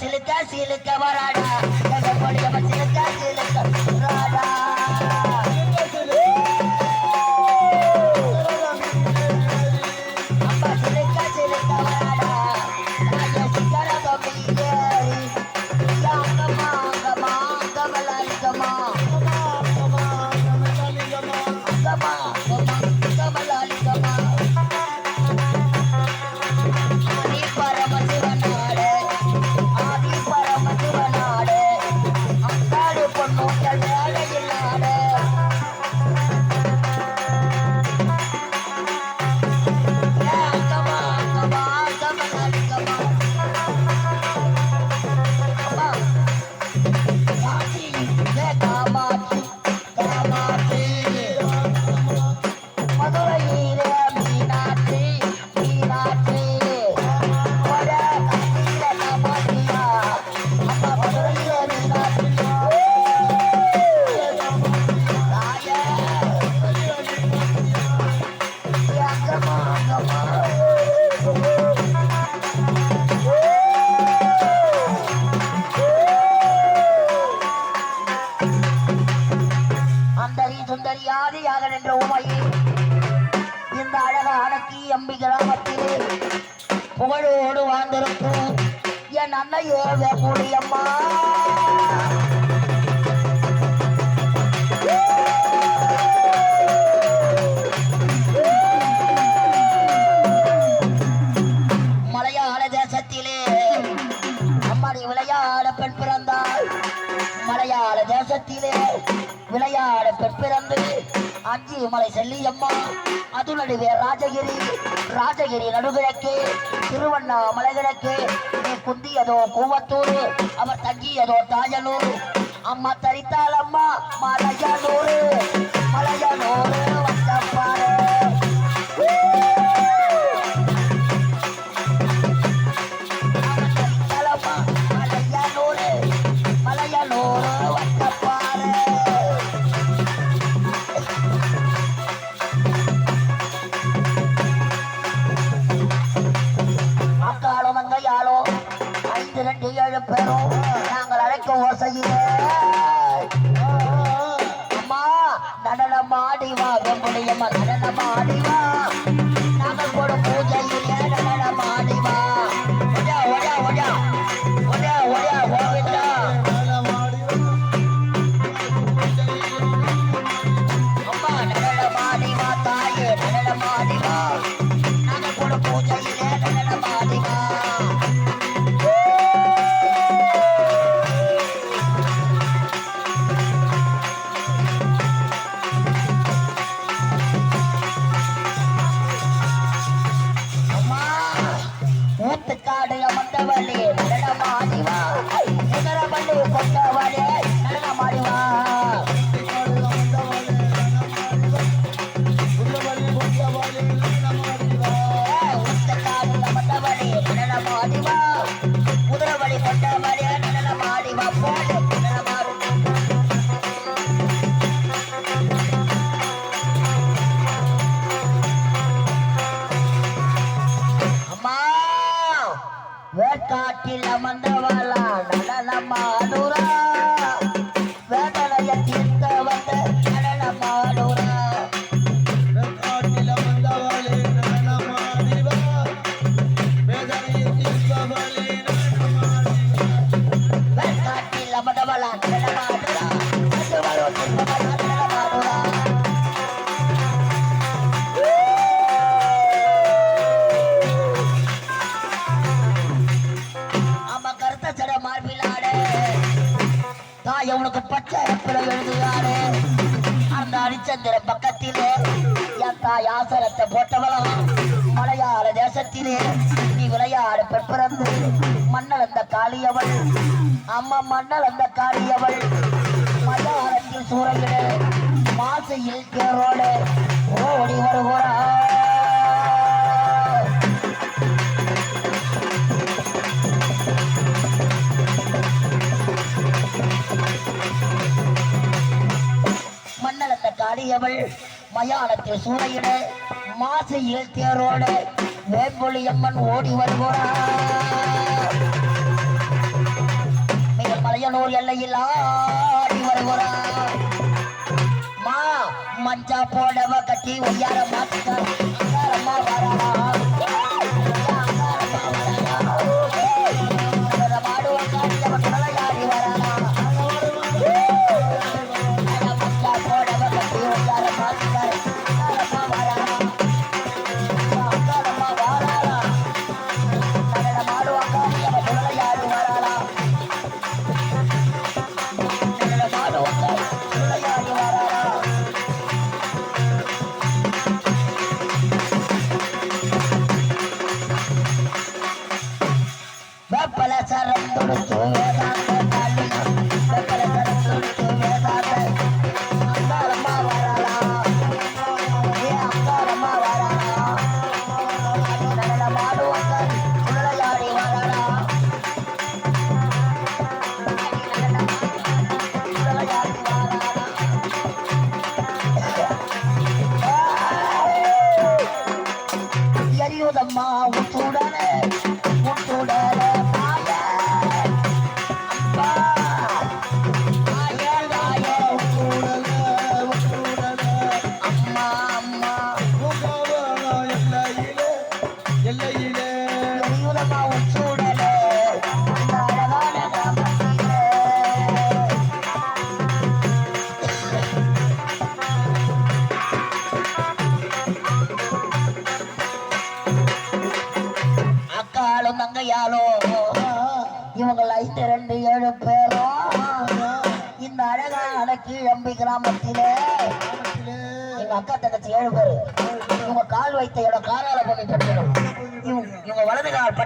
சிலுக்க சிலுக்க வராடா எங்க பொடியம்மா சிலுக்க சிலுக்க வராடா அம்மா சிலுக்க சிலுக்க வராடா நான் சிக்கன தொம்பியே அங்கம்மா அங்கம்மா அங்கமலாலிங்கம்மா அங்கம்மா அங்கமலாலிங்கம்மா ஆதி பரமசிவனாடு ஆதி பரமசிவனாடு அங்காடு பொண்ணூட்டல் வேலையில்லாடு அங்கம்மா அங்கம்மா அங்கமலாலிங்கம்மா அம்மா காமாட்சி காமாட்சி காமாட்சி மதுரையிலே மீனாட்சி மீனாட்சி வட கட்டியில காமாட்சியா அம்மா மதுரையிலே மீனாட்சி தாயே அங்கம்மா அங்கம்மா அந்தரி சுந்தரியாதியாக நின்ற உமையே இந்த அழகான தீயம்பி கிராமத்திலே புகழோடு வாழ்ந்திருக்கும் என் அன்னையே வேப்பூடியம்மா மலையாள தேசத்திலே அம்மாடி விளையாட பெண் பிறந்தாள் மலையாள தேசத்திலே விளையாட பெண் பிறந்து அஞ்சி மலை செல்லியம்மா அது நடுவே ராஜகிரி ராஜகிரி நடுகிழக்கு திருவண்ணாமலை கிழக்கு நீ குந்தியதோ கூவத்தூர் அவர் தங்கியதோ தாயனூர் அம்மா தரித்தாள் அம்மா மலையனூர் மலையனூர் வந்தப்பாரு மலையனூர் மலையனூர் வந்தப்பாரு அக்காலும் அங்கையாலோ 5 2 7 பேரும் நாங்கள் அழைக்க ஓசையிலே அம்மா நடனமாடிவா வெம்புடியம்மா நடனமாடிவா நாங்கள் போடும் பூஜையிலே நடனமாடிவா ஒடா ஒடா ஒடா ஒடா ஒடா கோவிந்தா அம்மா நடனமாடிவா தாயே நடனமாடிவா நாங்கள் போடும் பூஜையிலே நடனமாடிவா ஊத்துக்காடு அமர்ந்தவளே நடனமாடிவா உதரவள்ளி கொண்டவளே நடனமாடிவா ஊத்துக்காடு அமர்ந்தவளே நடனமாடிவா உதரவள்ளி கொண்டவளே நடனமாடிவா போடு நடனமாடு அம்மா வேட்காட்டில் அமர்ந்தவளா நடனமாடுறா வேதனைய தீர்த்த வந்து நடனமாடுறா வேட்காட்டில் அமர்ந்தவளே நடனமாடிவா வேதனையை தீர்ப்பவளே நடனமாடிவா வேட்காட்டில் அமர்ந்தவளா நடனமாடுறா நடனமாடுறா அம்மா கருத்த சட மார்பிலாடு தாய் அவனுக்கு பச்சை பிற எழுதுகிறாரு அந்த அரிச்சந்திர பக்கத்திலே என் தாய் ஆசரத்தை போட்டவளும் மலையாள தேசத்திலே நீ விளையாட பெற்பிறந்து மண்ணளந்த காளியவள் அம்மா மண்ணளந்த காளியவள் மலையாளத்தில் சூறையிடு மாசையில் தேரோடு ஓடி வருகிறா மண்ணளந்த காளியவள் மயானத்தில் சூறையிட மாசையில் தேரோடு வேம்பொழியம்மன் ஓடி வருகிறார். மலையனூர் எல்லையில் ஆடி வருகிறார் மா மஞ்சா போடவ கட்டி ஒய்யார மாத்திட்டார் அங்காரம்மா வராளா உத்துடனே உத்துடனே இவங்கள் 527 பேரும் இந்த அழகான கீழம்பி கிராமத்திலே எங்க அக்கா தங்கச்சி 7 பேரு இவங்க கால் வைத்த இடம் காரால பண்ணி இவங்க வலது கால்